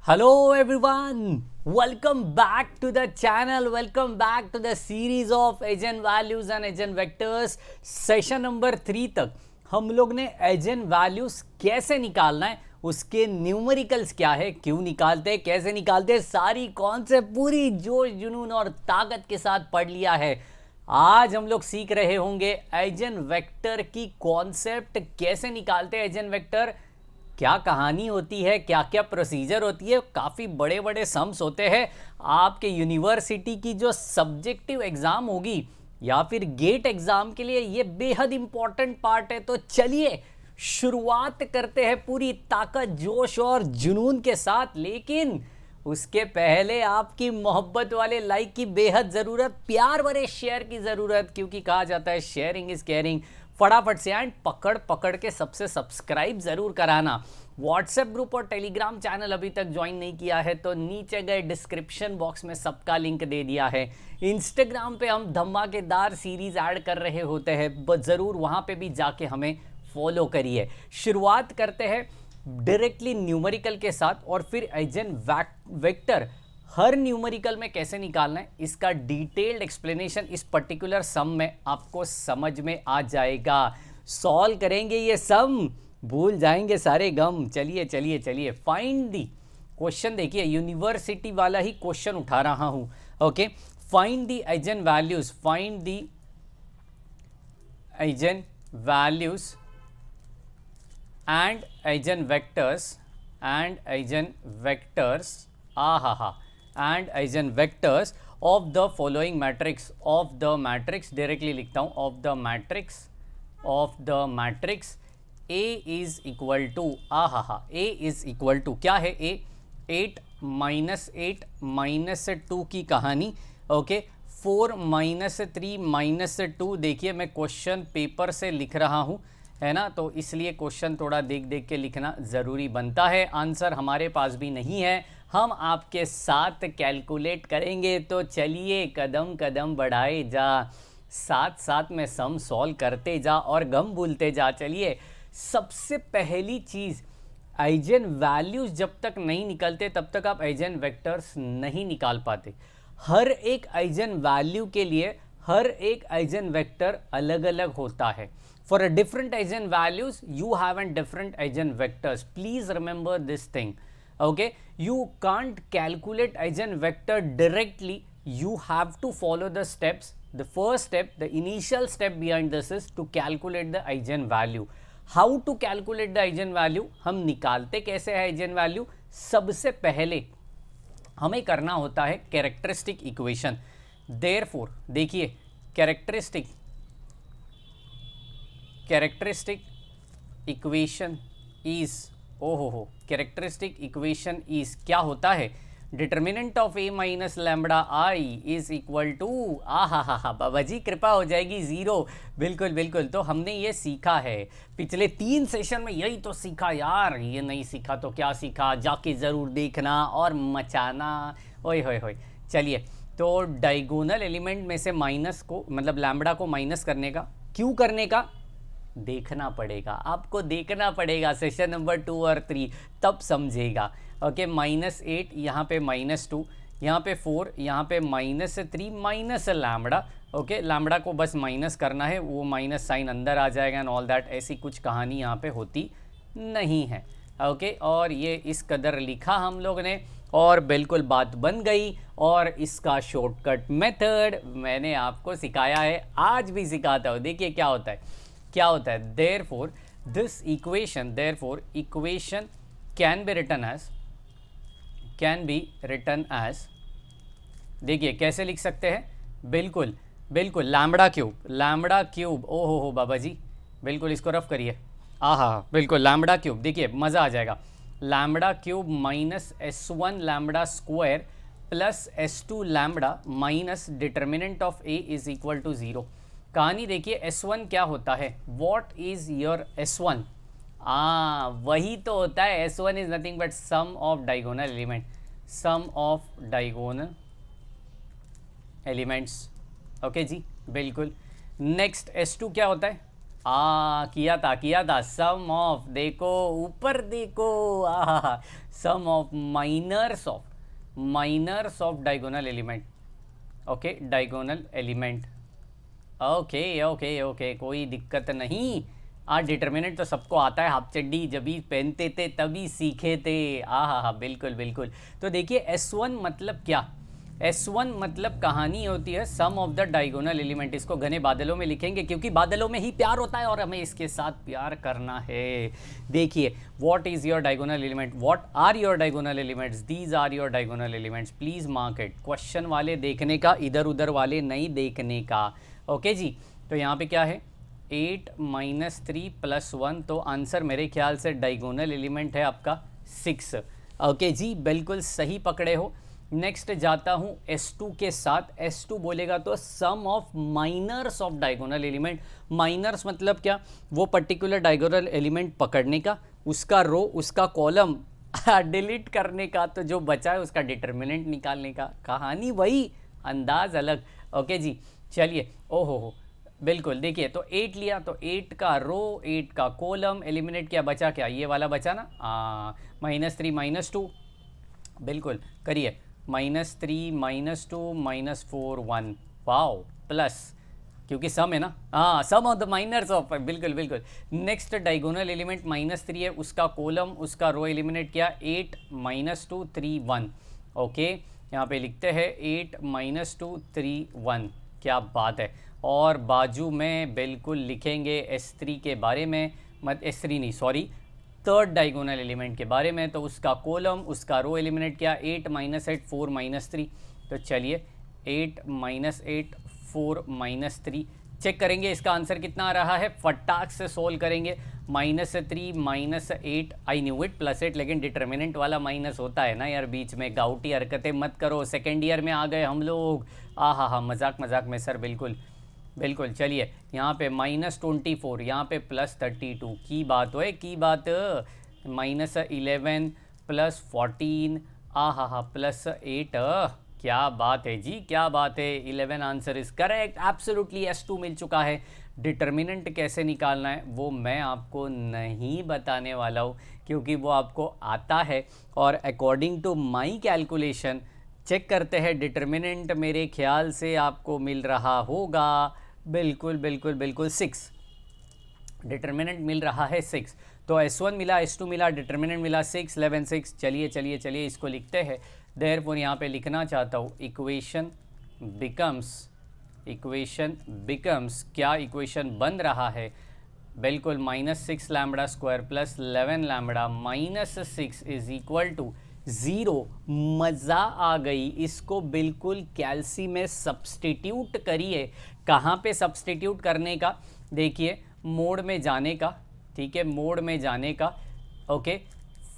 Hello everyone, welcome back to the channel, welcome back to the series of eigenvalues and eigenvectors. Session number 3 तक हम लोग ने eigenvalues कैसे निकालना है, उसके न्यूमेरिकल्स क्या है, क्यों निकालते हैं, कैसे निकालते हैं, सारी कॉन्सेप्ट पूरी जोश जुनून और ताकत के साथ पढ़ लिया है। आज हम लोग सीख रहे होंगे एजन वेक्टर की कॉन्सेप्ट, कैसे निकालते हैं एजन वेक्टर, क्या कहानी होती है, क्या क्या प्रोसीजर होती है। काफ़ी बड़े बड़े सम्स होते हैं। आपके यूनिवर्सिटी की जो सब्जेक्टिव एग्ज़ाम होगी या फिर गेट एग्ज़ाम के लिए ये बेहद इंपॉर्टेंट पार्ट है। तो चलिए शुरुआत करते हैं पूरी ताकत, जोश और जुनून के साथ। लेकिन उसके पहले आपकी मोहब्बत वाले लाइक की बेहद ज़रूरत, प्यार भरे शेयर की ज़रूरत, क्योंकि कहा जाता है शेयरिंग इज़ केयरिंग। फटाफट से एंड पकड़ पकड़ के सबसे सब्सक्राइब ज़रूर कराना। व्हाट्सएप ग्रुप और टेलीग्राम चैनल अभी तक ज्वाइन नहीं किया है तो नीचे गए डिस्क्रिप्शन बॉक्स में सबका लिंक दे दिया है। इंस्टाग्राम पे हम धमाकेदार सीरीज ऐड कर रहे होते हैं, ज़रूर वहाँ पे भी जाके हमें फॉलो करिए। शुरुआत करते हैं डायरेक्टली न्यूमेरिकल के साथ और फिर एजन वेक्टर हर न्यूमेरिकल में कैसे निकालना है इसका डिटेल्ड एक्सप्लेनेशन इस पर्टिकुलर सम में आपको समझ में आ जाएगा। सॉल्व करेंगे ये सम, भूल जाएंगे सारे गम। चलिए चलिए चलिए फाइंड दी क्वेश्चन। देखिए यूनिवर्सिटी वाला ही क्वेश्चन उठा रहा हूं। Okay, find the eigen values, find the eigen values and eigenvectors and eigenvectors and eigenvectors of the following matrix, of the matrix directly लिखता हूँ, of the matrix A is equal to A is equal to क्या है A, 8 -8 -2 की कहानी। Okay, 4 -3 -2। देखिए मैं question paper से लिख रहा हूँ, है ना, तो इसलिए क्वेश्चन थोड़ा देख देख के लिखना ज़रूरी बनता है। आंसर हमारे पास भी नहीं है, हम आपके साथ कैलकुलेट करेंगे। तो चलिए कदम कदम बढ़ाए जा, साथ साथ में सम सॉल्व करते जा और गम भूलते जा। चलिए सबसे पहली चीज़, एजन वैल्यूज जब तक नहीं निकलते तब तक आप एजन वेक्टर्स नहीं निकाल पाते। हर एक एजन वैल्यू के लिए हर एक एजन वेक्टर अलग अलग होता है। For a different eigen values, you have a different eigen vectors. Please remember this thing. Okay, you can't calculate eigen vector directly. You have to follow the steps. The first step, the initial step behind this is to calculate the eigen value. How to calculate the eigen value? हम निकालते कैसे है eigen value? सबसे पहले हमें करना होता है कैरेक्टरिस्टिक इक्वेशन। Therefore, देखिए characteristic equation is characteristic equation is क्या होता है, determinant of A minus lambda I is equal to बाबा जी कृपा हो जाएगी 0। बिल्कुल बिल्कुल, तो हमने ये सीखा है पिछले 3 सेशन में, यही तो सीखा यार। ये नहीं सीखा तो क्या सीखा, जाके ज़रूर देखना और मचाना। ओए होए होए। चलिए तो डायगोनल एलिमेंट में से माइनस को, मतलब लैम्बडा को माइनस करने का, क्यों करने का देखना पड़ेगा, आपको देखना पड़ेगा सेशन नंबर 2 और 3, तब समझेगा। ओके, -8 यहाँ पे -2, यहाँ पे 4, यहाँ पे -3 माइनस लैम्बडा। ओके, लैम्बडा को बस माइनस करना है, वो माइनस साइन अंदर आ जाएगा एंड ऑल दैट। ऐसी कुछ कहानी यहाँ पे होती नहीं है। ओके, और ये इस कदर लिखा हम लोग ने और बिल्कुल बात बन गई। और इसका शॉर्टकट मेथड मैंने आपको सिखाया है, आज भी सिखाता हूँ। देखिए क्या होता है, क्या होता है। Therefore this equation, therefore equation can be written as, देखिए कैसे लिख सकते हैं, बिल्कुल बिल्कुल लैम्बडा क्यूब। ओहो बाबा जी, बिल्कुल इसको रफ करिए। बिल्कुल लैम्बडा क्यूब, देखिए मज़ा आ जाएगा। Lambda cube minus S1 lambda square plus S2 lambda minus determinant of A is equal to 0। कहानी देखिए, S1 क्या होता है, व्हाट इज योर S1? वही तो होता है, S1 is nothing but sum of diagonal element, sum of diagonal elements. Okay जी, बिल्कुल। नेक्स्ट S2 क्या होता है, किया था सम ऑफ, देखो ऊपर देखो, sum of minors of diagonal element. Okay, diagonal element, okay okay okay, कोई दिक्कत नहीं। डिटर्मिनेंट तो सबको आता है, हाफ चड्डी जब भी पहनते थे तभी सीखे थे। हाँ, बिल्कुल बिल्कुल। तो देखिए S1 मतलब क्या, S1 मतलब कहानी होती है सम ऑफ द डायगोनल एलिमेंट। इसको घने बादलों में लिखेंगे क्योंकि बादलों में ही प्यार होता है और हमें इसके साथ प्यार करना है। देखिए, what is your diagonal element, what are your diagonal elements, these are your diagonal elements, please mark it. Question वाले देखने का, इधर उधर वाले नहीं देखने का। ओके जी, तो यहाँ पे क्या है 8 - 3 + 1, तो आंसर मेरे ख्याल से डायगोनल एलिमेंट है आपका 6। ओके जी, बिल्कुल सही पकड़े हो। नेक्स्ट जाता हूँ S2 के साथ। S2 बोलेगा तो sum of minors of diagonal element. Minors मतलब क्या, वो पर्टिकुलर डायगोनल एलिमेंट पकड़ने का, उसका रो, उसका कॉलम डिलीट करने का, तो जो बचा है उसका डिटर्मिनेंट निकालने का। कहानी वही, अंदाज अलग। ओके जी, चलिए। ओहो, बिल्कुल। देखिए, तो 8 लिया तो 8 का रो, 8 का कॉलम, एलिमिनेट किया, बचा क्या, ये वाला बचा ना, -3 - 2। बिल्कुल करिए, -3 - 2 -4 1, वाओ, प्लस, क्योंकि सम है ना, सम ऑफ द माइनर्स ऑफ, बिल्कुल बिल्कुल। नेक्स्ट डायगोनल एलिमेंट -3 है, उसका कॉलम, उसका रो एलिमिनेट किया, 8 - 2 3 1। ओके, यहाँ पे लिखते हैं 8 - 2 3 1, क्या बात है। और बाजू में बिल्कुल लिखेंगे S3 के बारे में, मत S3 नहीं, सॉरी, थर्ड डायगोनल एलिमेंट के बारे में। तो उसका कॉलम, उसका रो एलिमिनेट किया, 8 - 8 4 - 3। तो चलिए 8 - 8 4 - 3 चेक करेंगे इसका आंसर कितना आ रहा है, फटाक से सोल्व करेंगे। -3 - 8, आई न्यू इट, +8, लेकिन डिटर्मिनेंट वाला माइनस होता है ना यार, बीच में गाउटी हरकतें मत करो, सेकेंड ईयर में आ गए हम लोग। मजाक मजाक में सर, बिल्कुल बिल्कुल। चलिए यहाँ पे -24, यहाँ पे +32 की बात है, की बात, -11 + 14, +8, क्या बात है जी, क्या बात है। 11 answer is correct, absolutely. S2 मिल चुका है। डिटर्मिनेंट कैसे निकालना है वो मैं आपको नहीं बताने वाला हूँ, क्योंकि वो आपको आता है। और according to my calculation, check करते हैं, डिटर्मिनेंट मेरे ख्याल से आपको मिल रहा होगा, बिल्कुल बिल्कुल बिल्कुल 6, डिटर्मिनेंट मिल रहा है 6। तो S1 मिला, S2 मिला, डिटर्मिनेंट मिला 6, 11 6। चलिए चलिए चलिए, इसको लिखते हैं। देयरफॉर यहाँ पे लिखना चाहता हूँ, इक्वेशन बिकम्स, क्या इक्वेशन बन रहा है, बिल्कुल -6 lambda square + 11 lambda -6 is equal to 0। मज़ा आ गई। इसको बिल्कुल कैल्सी में सब्सटीट्यूट करिए। कहाँ पे सब्सटीट्यूट करने का, देखिए, मोड में जाने का, ठीक है, मोड में जाने का। ओके,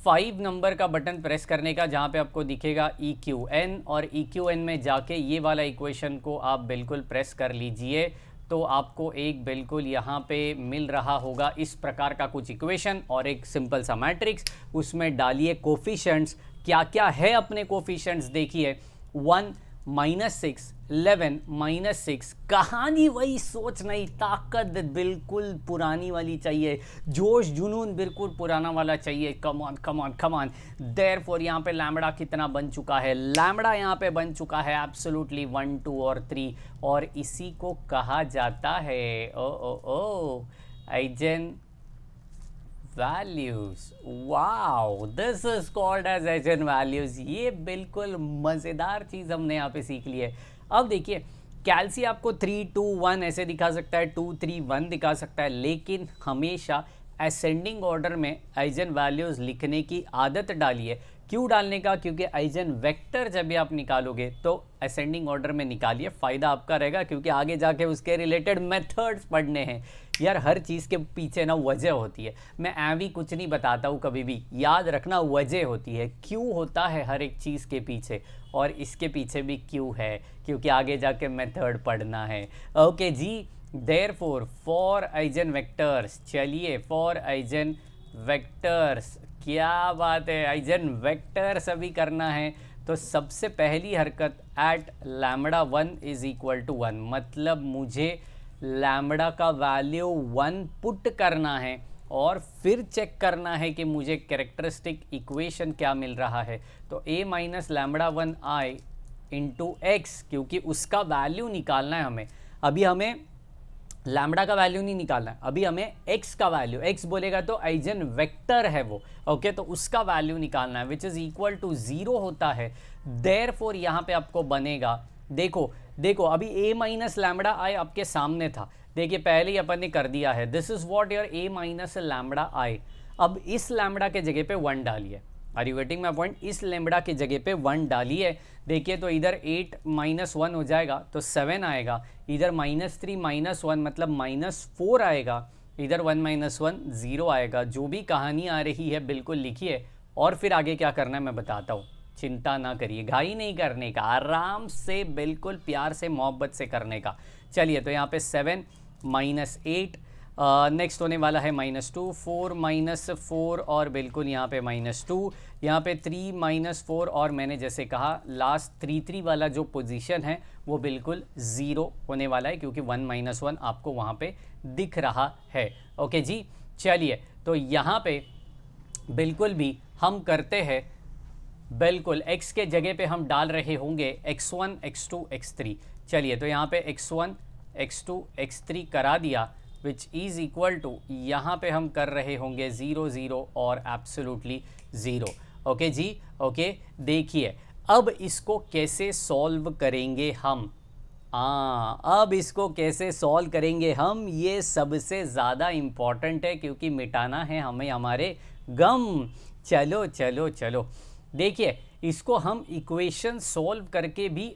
5 नंबर का बटन प्रेस करने का, जहाँ पे आपको दिखेगा EQN, और EQN में जाके ये वाला इक्वेशन को आप बिल्कुल प्रेस कर लीजिए, तो आपको एक बिल्कुल यहाँ पे मिल रहा होगा इस प्रकार का कुछ इक्वेशन और एक सिंपल सा मैट्रिक्स। उसमें डालिए कोफिशिएंट्स, क्या क्या है अपने कोफिशिएंट्स, देखिए 1 -6 11 -6, कहानी वही, सोच नहीं, ताकत बिल्कुल पुरानी वाली चाहिए, जोश जुनून बिल्कुल पुराना वाला चाहिए। Come on come on come on. Therefore यहाँ पे लैम्बडा कितना बन चुका है, लैम्बडा यहाँ पे बन चुका है एब्सोल्युटली 1 2 और 3, और इसी को कहा जाता है eigen values. Wow, this is called as eigen values. ये बिल्कुल मज़ेदार चीज़ हमने यहाँ पे सीख ली है। अब देखिए, कैल्सी आपको 3 2 1 ऐसे दिखा सकता है, 2 3 1 दिखा सकता है, लेकिन हमेशा असेंडिंग ऑर्डर में आइजन वैल्यूज़ लिखने की आदत डालिए। क्यों डालने का, क्योंकि आइजन वेक्टर जब भी आप निकालोगे तो असेंडिंग ऑर्डर में निकालिए, फ़ायदा आपका रहेगा, क्योंकि आगे जाके उसके रिलेटेड मेथड्स पढ़ने हैं। यार, हर चीज़ के पीछे ना वजह होती है, मैं ऐवी कुछ नहीं बताता हूँ कभी भी, याद रखना वजह होती है, क्यों होता है हर एक चीज़ के पीछे, और इसके पीछे भी क्यों है, क्योंकि आगे जाके मेथड पढ़ना है। ओके जी, देयरफॉर फॉर आइजन वेक्टर्स, चलिए फॉर आइजन वेक्टर्स, क्या बात है, आइजन वेक्टर्स अभी करना है। तो सबसे पहली हरकत, एट लैम्बडा 1 = 1, मतलब मुझे लैम्बडा का वैल्यू 1 पुट करना है और फिर चेक करना है कि मुझे कैरेक्टरिस्टिक इक्वेशन क्या मिल रहा है। तो a minus lambda 1i into x, क्योंकि उसका वैल्यू निकालना है हमें। अभी हमें लैम्बडा का वैल्यू नहीं निकालना है, अभी हमें x का वैल्यू, x बोलेगा तो आइजन वेक्टर है वो, ओके, तो उसका वैल्यू निकालना है विच इज इक्वल टू 0 होता है। देयरफॉर यहाँ पे आपको बनेगा, देखो अभी a माइनस लैम्बडा आई आपके सामने था, देखिए पहले ही अपन ने कर दिया है, this is what your a minus lambda I. अब इस लैम्बडा के जगह पे 1 डालिए, are you getting my point, इस लैम्बडा के जगह पे 1 डालिए, देखिए तो इधर 8 माइनस 1 हो जाएगा तो 7 आएगा, इधर -3 माइनस 1 मतलब -4 आएगा, इधर 1 माइनस 1 0 आएगा। जो भी कहानी आ रही है बिल्कुल लिखिए और फिर आगे क्या करना है मैं बताता हूँ, चिंता ना करिए, घाई नहीं करने का, आराम से बिल्कुल प्यार से मोहब्बत से करने का। चलिए तो यहाँ पे 7 माइनस 8, नेक्स्ट होने वाला है -2, 4 माइनस 4 और बिल्कुल यहाँ पे -2, यहाँ पे 3 माइनस 4 और मैंने जैसे कहा लास्ट 3 वाला जो पोजीशन है वो बिल्कुल 0 होने वाला है क्योंकि 1 माइनस 1 आपको वहाँ पे दिख रहा है। ओके जी, चलिए तो यहाँ पे बिल्कुल भी हम करते हैं, बिल्कुल x के जगह पे हम डाल रहे होंगे x1 x2 x3। चलिए तो यहाँ पे x1 x2 x3 करा दिया विच इज़ इक्वल टू, यहाँ पे हम कर रहे होंगे 0 0 और एब्सोल्युटली 0। ओके जी, ओके, देखिए अब इसको कैसे सॉल्व करेंगे हम, अब इसको कैसे सॉल्व करेंगे हम, ये सबसे ज़्यादा इम्पॉर्टेंट है क्योंकि मिटाना है हमें हमारे गम। चलो चलो चलो, देखिए इसको हम इक्वेशन सॉल्व करके भी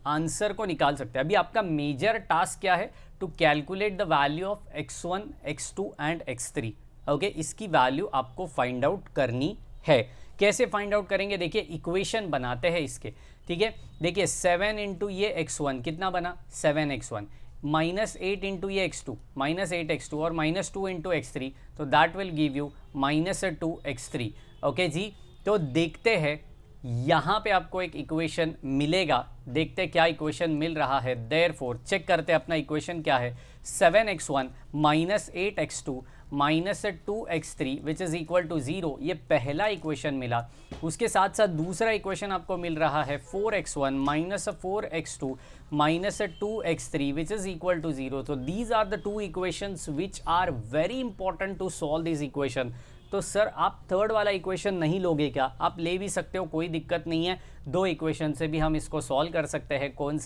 आंसर को निकाल सकते हैं। अभी आपका मेजर टास्क क्या है, to calculate the value of x1 x2 and x3। Okay, इसकी वैल्यू आपको फाइंड आउट करनी है। कैसे फाइंड आउट करेंगे, देखिए इक्वेशन बनाते हैं इसके, ठीक है। देखिए 7 इंटू ये x1 कितना बना 7x1, -8 इंटू ये x2 -8x2 और -2 इंटू x3, तो that will give you -2x3। Okay जी, तो देखते हैं यहाँ पे आपको एक इक्वेशन मिलेगा, देखते हैं क्या इक्वेशन मिल रहा है। देयरफॉर चेक करते हैं अपना इक्वेशन क्या है, 7x1 -8x2 -2x3 which is equal to 0, ये पहला इक्वेशन मिला। उसके साथ साथ दूसरा इक्वेशन आपको मिल रहा है 4x1 -4x2 -2x3 which is equal to 0। तो these are the two equations which are very important to solve this equation. तो सर आप थर्ड वाला इक्वेशन नहीं लोगे क्या, आप ले भी सकते हो, कोई दिक्कत नहीं है, 2 इक्वेशन से भी हम इसको सॉल्व कर सकते हैं। कौन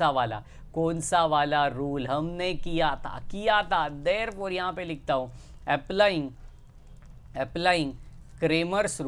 सा वाला रूल हमने किया था। देयरफॉर यहाँ पे लिखता हूँ अप्लाइंग क्रेमर्स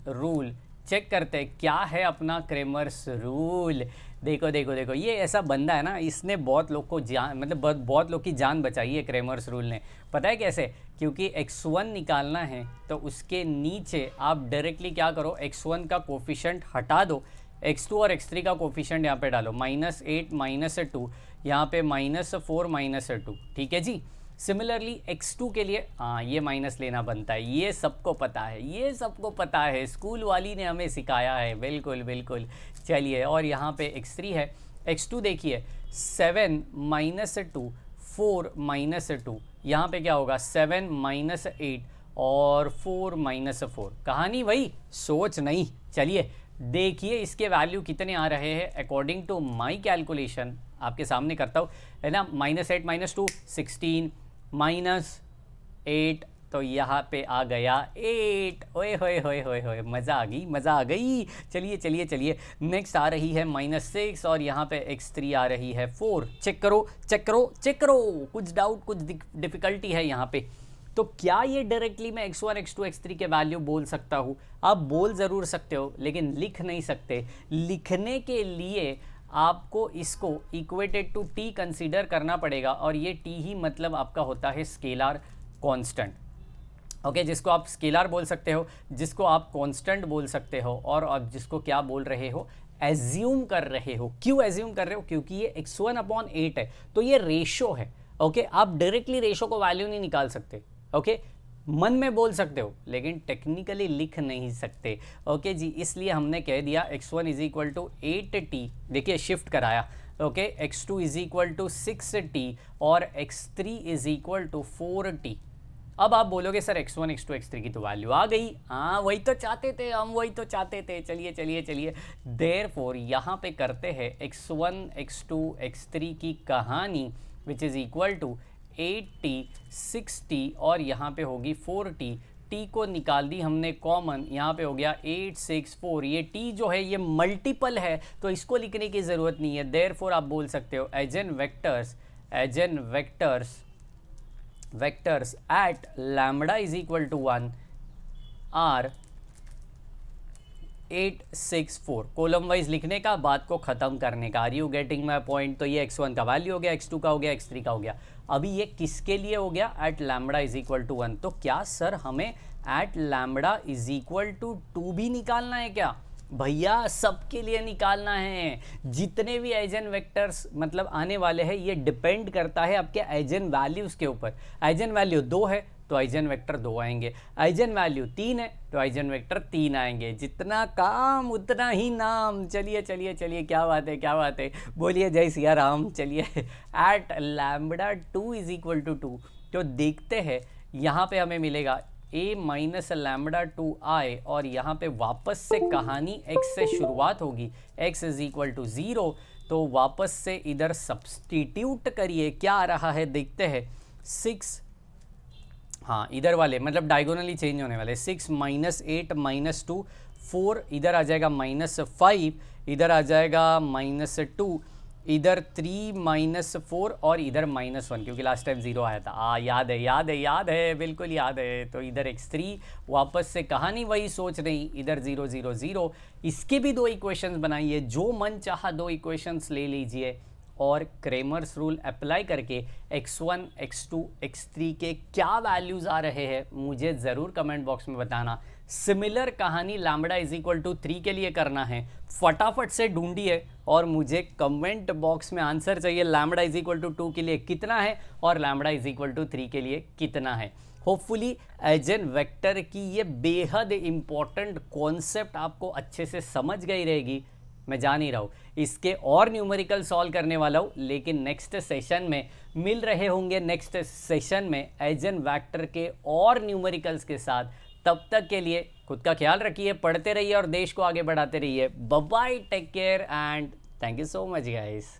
रूल। चेक करते हैं क्या है अपना क्रेमर्स रूल। देखो ये ऐसा बंदा है ना, इसने बहुत लोग को जान, मतलब बहुत लोग की जान बचाई है क्रेमर्स रूल ने। पता है कैसे, क्योंकि x1 निकालना है तो उसके नीचे आप डायरेक्टली क्या करो, x1 का कोफिशिएंट हटा दो, x2 और x3 का कोफिशिएंट यहाँ पे डालो, -8 -2, यहाँ पे -4 -2, ठीक है जी। सिमिलरली x2 के लिए ये माइनस लेना बनता है, ये सबको पता है, स्कूल वाली ने हमें सिखाया है, बिल्कुल। चलिए, और यहाँ पे x3 है, x2 देखिए 7 -2 4 -2, यहाँ पे क्या होगा 7 -8 और 4 -4, कहानी वही, सोच नहीं। चलिए देखिए इसके वैल्यू कितने आ रहे हैं अकॉर्डिंग टू माई कैलकुलेशन, आपके सामने करता हूँ, है ना। -8 -2 16 -8, तो यहाँ पे आ गया 8। ओए होए, मज़ा आ गई। चलिए नेक्स्ट आ रही है -6 और यहाँ पे x3 आ रही है 4। चेक करो, कुछ डाउट, कुछ डिफ़िकल्टी है यहाँ पे। तो क्या ये डायरेक्टली मैं x1 x2 x3 के वैल्यू बोल सकता हूँ? आप बोल ज़रूर सकते हो लेकिन लिख नहीं सकते। लिखने के लिए आपको इसको इक्वेटेड टू t कंसीडर करना पड़ेगा, और ये t ही मतलब आपका होता है स्केलर कांस्टेंट। ओके, जिसको आप स्केलर बोल सकते हो, जिसको आप कांस्टेंट बोल सकते हो, और आप जिसको क्या बोल रहे हो, एज्यूम कर रहे हो। क्यों एज्यूम कर रहे हो? क्योंकि ये x1/8 है, तो ये रेशो है। ओके, आप डायरेक्टली रेशो को वैल्यू नहीं निकाल सकते। ओके, मन में बोल सकते हो लेकिन टेक्निकली लिख नहीं सकते। ओके जी, इसलिए हमने कह दिया x1 = 8t। देखिए शिफ्ट कराया, okay, x2 is equal to 6t और x3 is equal to 4t। अब आप बोलोगे सर x1 x2 x3 की तो वैल्यू आ गई, हाँ वही तो चाहते थे हम, वही तो चाहते थे। चलिए चलिए चलिए, देयरफॉर यहाँ पे करते हैं x1 x2 x3 की कहानी, which is equal to 8t 6t और यहाँ पे होगी 4t। t को निकाल दी हमने कॉमन, यहाँ पे हो गया 8 6 4। ये t जो है ये मल्टीपल है तो इसको लिखने की ज़रूरत नहीं है। देयरफॉर आप बोल सकते हो eigen vectors at lambda is equal to 1 are 8 6 4। Column wise लिखने का, बात को ख़त्म करने का। Are you getting my point? तो ये x1 का वैल्यू हो गया, x2 का हो गया, x3 का हो गया। अभी ये किसके लिए हो गया? At lambda is equal to 1। तो क्या सर हमें at lambda is equal to 2 भी निकालना है क्या? भैया सबके लिए निकालना है। जितने भी एजेन वेक्टर्स मतलब आने वाले हैं ये डिपेंड करता है आपके एजेन वैल्यूज़ के ऊपर। एजेन वैल्यू 2 है तो एजेन वेक्टर 2 आएंगे, एजेन वैल्यू 3 है तो एजेन वेक्टर 3 आएंगे। जितना काम उतना ही नाम। चलिए चलिए चलिए, क्या बात है, क्या बात है, बोलिए जय सिया राम। चलिए at lambda 2 is equal to 2, तो देखते हैं यहाँ पे हमें मिलेगा a माइनस लैम्बडा 2i और यहाँ पे वापस से कहानी x से शुरुआत होगी, x इज इक्वल टू 0। तो वापस से इधर सब्सटीट्यूट करिए, क्या आ रहा है देखते हैं। 6, हाँ इधर वाले मतलब डायगोनली चेंज होने वाले। 6 माइनस 8 माइनस 2 4, इधर आ जाएगा -5, इधर आ जाएगा -2, इधर 3 -4 और इधर -1 क्योंकि लास्ट टाइम 0 आया था। याद है याद है याद है, बिल्कुल याद है। तो इधर x3 वापस से कहानी वही सोच रही, इधर 0 0 0। इसके भी 2 इक्वेशंस बनाइए, जो मन चाहा 2 इक्वेशंस ले लीजिए और क्रेमर्स रूल अप्लाई करके x1 x2 x3 के क्या वैल्यूज़ आ रहे हैं मुझे ज़रूर कमेंट बॉक्स में बताना। सिमिलर कहानी लैम्बडा इज इक्वल टू 3 के लिए करना है, फटाफट से ढूंढिए और मुझे कमेंट बॉक्स में आंसर चाहिए लैम्बडा इज इक्वल टू 2 के लिए कितना है और लैम्बडा इज इक्वल टू 3 के लिए कितना है। होपफुली एजेन वेक्टर की ये बेहद इंपॉर्टेंट कॉन्सेप्ट आपको अच्छे से समझ गई रहेगी, मैं जान ही रहा हूँ। इसके और न्यूमेरिकल सॉल्व करने वाला हूँ, लेकिन नेक्स्ट सेशन में मिल रहे होंगे। नेक्स्ट सेशन में एजेन वेक्टर के और न्यूमेरिकल्स के साथ। तब तक के लिए खुद का ख्याल रखिए, पढ़ते रहिए और देश को आगे बढ़ाते रहिए। Bye bye, take care and thank you so much guys.